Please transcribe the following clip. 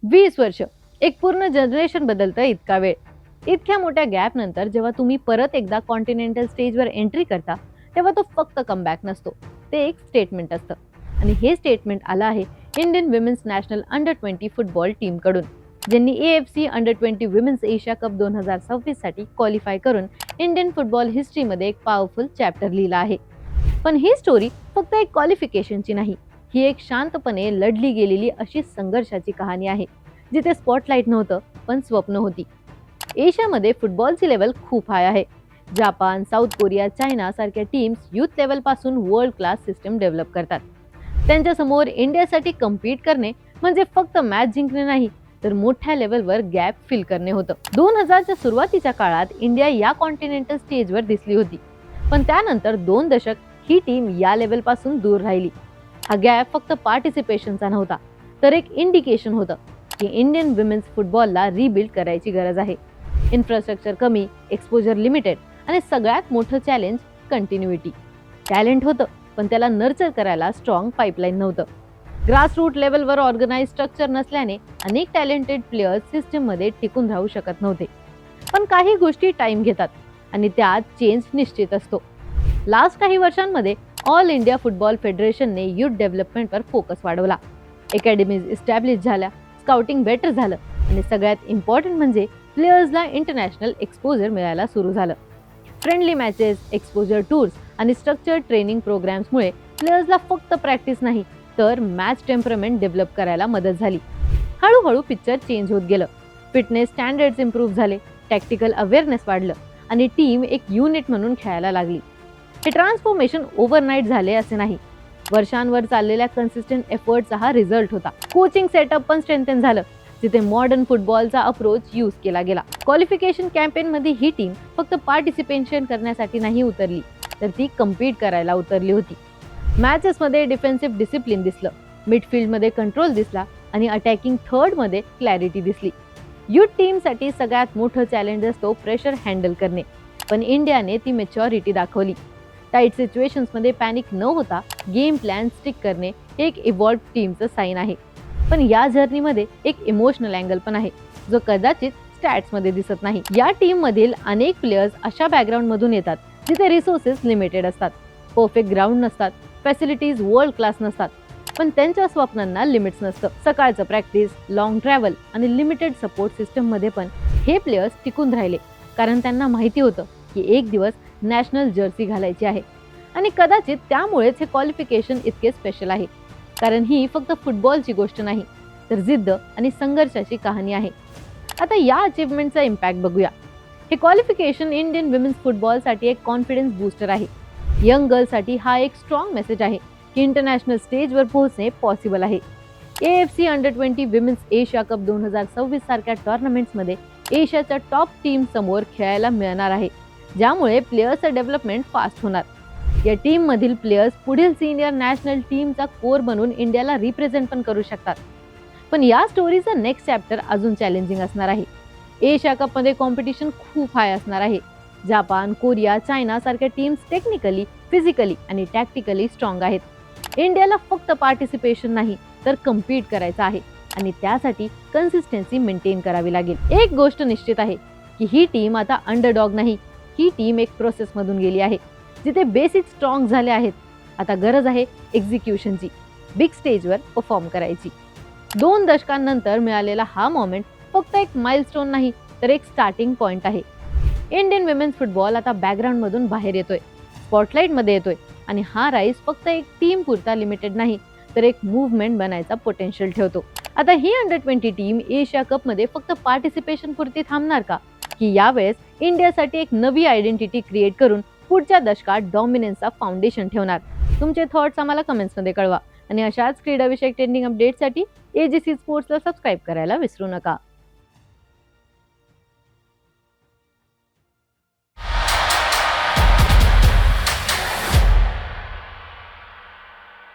20 वर्ष, एक पूर्ण जनरेशन बदलतं इतका वेळ. इतक्या मोठ्या गॅप नंतर जेव्हा तुम्ही परत एकदा कॉन्टिनेंटल स्टेजवर एंट्री करता, तेव्हा तो फक्त कमबॅक नसतो, ते एक स्टेटमेंट असतं. आणि हे स्टेटमेंट आलं आहे Indian women's national under 20 football टीमकडून, ज्यांनी AFC under 20 women's Asia cup 2026 साठी क्वालिफाय करून इंडियन फुटबॉल हिस्ट्रीमध्ये एक पॉवरफुल चॅप्टर लिहिला आहे. पण ही स्टोरी फक्त एक क्वालिफिकेशनची नाही, ही एक शांतपणे लढली गेलेली अशी संघर्षाची कहाणी आहे, जिथे स्पॉटलाइट नव्हतं पण स्वप्न होती. एशियामध्ये फुटबॉलची लेवल खूप हाय आहे. जापान, साऊथ कोरिया, चायना सारख्या टीम्स युथ लेवल पासून वर्ल्ड क्लास सिस्टम डेव्हलप करतात. त्यांच्यासमोर इंडियासाठी कम्पीट करणे म्हणजे फक्त मॅच जिंकणे नाही, तर मोठ्या लेवलवर गॅप फिल करणे होतं. 2000च्या सुरुवातीच्या काळात इंडिया या कॉन्टिनेंटल स्टेजवर दिसली होती, पण त्यानंतर 2 दशक ही टीम या लेवल पासून दूर राहिली. हा गॅप फक्त पार्टिसिपेशनचा नव्हता, तर एक इंडिकेशन होतं की इंडियन विमेन्स फुटबॉलला रिबिल्ड करायची गरज आहे. इन्फ्रास्ट्रक्चर कमी, एक्सपोजर लिमिटेड आणि सगळ्यात मोठं चॅलेंज कंटिन्युटी. टॅलेंट होतं, पण त्याला नर्चर करायला स्ट्रॉंग पाईपलाईन नव्हतं. ग्रासरूट लेवलवर ऑर्गनाइज स्ट्रक्चर नसल्याने अनेक टॅलेंटेड प्लेयर्स सिस्टममध्ये टिकून राहू शकत नव्हते. पण काही गोष्टी टाइम घेतात आणि त्यात चेंज निश्चित असतो. लास्ट काही वर्षांमध्ये ऑल इंडिया फुटबॉल फेडरेशनने युथ डेव्हलपमेंटवर फोकस वाढवला. अकॅडमीज इस्टॅब्लिश झाल्या, स्काउटिंग बेटर झालं आणि सगळ्यात इम्पॉर्टंट म्हणजे प्लेयर्सला इंटरनॅशनल एक्सपोजर मिळायला सुरू झालं. फ्रेंडली मॅचेस, एक्सपोजर टूर्स आणि स्ट्रक्चर्ड ट्रेनिंग प्रोग्राम्समुळे प्लेयर्सला फक्त प्रॅक्टिस नाही, तर मॅच टेम्परमेंट डेव्हलप करायला मदत झाली. हळूहळू पिक्चर चेंज होत गेलं. फिटनेस स्टँडर्ड्स इम्प्रूव्ह झाले, टॅक्टिकल अवेअरनेस वाढलं आणि टीम एक युनिट म्हणून खेळायला लागली. हे ट्रान्सफॉर्मेशन ओव्हरनाईट झाले असे नाही, वर्षांवर चाललेल्या कन्सिस्टंट एफर्टचा हा रिझल्ट होता. कोचिंग सेटअप पण स्ट्रेंथन झालं, जिथे मॉडर्न फुटबॉलचा अप्रोच यूज केला गेला. क्वालिफिकेशन कॅम्पेन मध्ये ही टीम फक्त पार्टिसिपेशन करण्यासाठी नाही उतरली, तर ती कम्पीट करायला उतरली होती. मॅचेस मध्ये डिफेन्सिव्ह डिसिप्लिन दिसलं, मिडफील्ड मध्ये कंट्रोल दिसला आणि अटॅकिंग थर्ड मध्ये क्लॅरिटी दिसली. युथ टीमसाठी सगळ्यात मोठं चॅलेंज असतो प्रेशर हँडल करणे, पण इंडियाने ती मॅच्युरिटी दाखवली. टाईट सिच्युएशन्स मध्ये पॅनिक न होता गेम प्लॅन स्टिक करणे हे एक इव्हॉल्व टीमचं साईन आहे. पण या जर्नीमध्ये एक इमोशनल अँगल पण आहे, जो कदाचित स्टॅट्स मध्ये दिसत नाही. या टीम मधील अनेक प्लेयर्स अशा बॅकग्राऊंड मधून येतात जिथे रिसोर्सेस लिमिटेड असतात, परफेक्ट ग्राउंड नसतात, फॅसिलिटीज वर्ल्ड क्लास नसतात, पण त्यांच्या स्वप्नांना लिमिट्स नसतं. सकाळचं प्रॅक्टिस, लॉंग ट्रॅव्हल आणि लिमिटेड सपोर्ट सिस्टम मध्ये पण हे प्लेयर्स टिकून राहिले, कारण त्यांना माहिती होतं की एक दिवस नॅशनल जर्सी घालायची आहे. आणि कदाचित त्यामुळेच हे क्वालिफिकेशन इतके स्पेशल आहे, कारण ही फक्त फुटबॉलची गोष्ट नाही, तर जिद्द आणि संघर्षाची कहाणी आहे. आता या अचीवमेंटचा इम्पॅक्ट बघूया. हे क्वालिफिकेशन इंडियन विमेन्स फुटबॉलसाठी एक कॉन्फिडन्स बूस्टर आहे. यंग गर्लसाठी हा एक स्ट्रॉंग मेसेज आहे की इंटरनॅशनल स्टेजवर पोहोचणे पॉसिबल आहे. AFC under 20 women's Asia cup 2026 सारख्या टुर्नामेंट्समध्ये एशियाच्या टॉप टीम समोर खेळायला मिळणार आहे, ज्यामुळे प्लेयर्सचं डेव्हलपमेंट फास्ट होणार. या टीम मधील प्लेयर्स पुढील सिनियर नॅशनल टीमचा कोर बनून इंडियाला रिप्रेझेंट पण करू शकतात. पण या स्टोरीचा नेक्स्ट चॅप्टर अजून चॅलेंजिंग असणार आहे. एशिया कप मध्ये कॉम्पिटिशन खूप हाय असणार आहे. जापान, कोरिया, चायना सारख्या टीम्स टेक्निकली, फिजिकली आणि टॅक्टिकली स्ट्रॉंग आहेत. इंडियाला फक्त पार्टिसिपेशन नाही, तर कम्पीट करायचं आहे आणि त्यासाठी कन्सिस्टन्सी मेंटेन करावी लागेल. एक गोष्ट निश्चित आहे की ही टीम आता अंडरडॉग नाही, ही टीम एक प्रोसेस मधून गेली आहे, जिथे बेसिक स्ट्रॉंग झाले आहेत. आता गरज आहे एक्झिक्युशनची, बिग स्टेजवर परफॉर्म करायची. 2 दशकांनंतर मिळालेला हा मोमेंट फक्त एक माइलस्टोन नाही, तर एक स्टार्टिंग पॉइंट आहे. इंडियन विमेन्स फुटबॉल आता बॅकग्राऊंड मधून बाहेर येतोय, स्पॉटलाइट मध्ये येतोय आणि हा राईज फक्त एक टीम पुरता लिमिटेड नाही, तर एक मूव्हमेंट बनायचा पोटेन्शियल ठेवतो. आता ही अंडर 20 टीम एशिया कप मध्ये फक्त पार्टिसिपेशन पुरती थांबणार का, की यावेळेस इंडियासाठी एक नवी आयडेंटिटी क्रिएट करून पुढच्या दशकात डॉमिनन्सचा फाउंडेशन ठेवणार? तुमचे थॉट्स आम्हाला कमेंट्समध्ये कळवा आणि अशाच क्रीडाविषयक ट्रेंडिंग अपडेटसाठी AGC स्पोर्ट्सला सबस्क्राईब करायला विसरू नका.